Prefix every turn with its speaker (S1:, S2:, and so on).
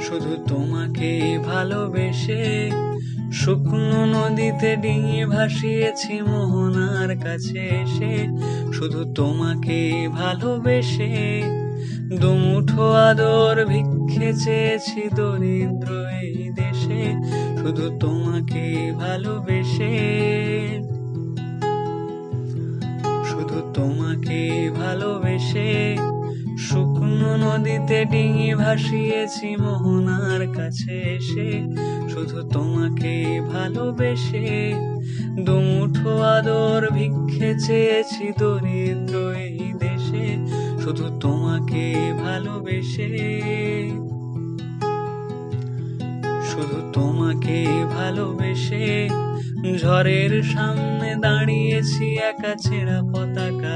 S1: শুধু তোমাকে ভালোবেসে শুকনো নদীতে ডিঙি ভাসিয়েছি মোহনার কাছে এসে। শুধু তোমাকে ভালোবেসে দুমুঠো আদর ভিক্ষে চেয়েছি দরিদ্র এই দেশে। শুধু তোমাকে ভালোবেসে, শুধু তোমাকে ভালোবেসে শুকনো নদীতে ডিঙি ভাসিয়েছি মোহনার কাছে এসে। শুধু তোমাকে ভালোবেসে দুমুঠো আদর ভিক্ষে চেয়েছি দরিদ্র এই দেশে। শুধু তোমাকে ভালোবেসে, শুধু তোমাকে ভালোবেসে ঝড়ের সামনে দাঁড়িয়েছি একা ছেঁড়া পতাকা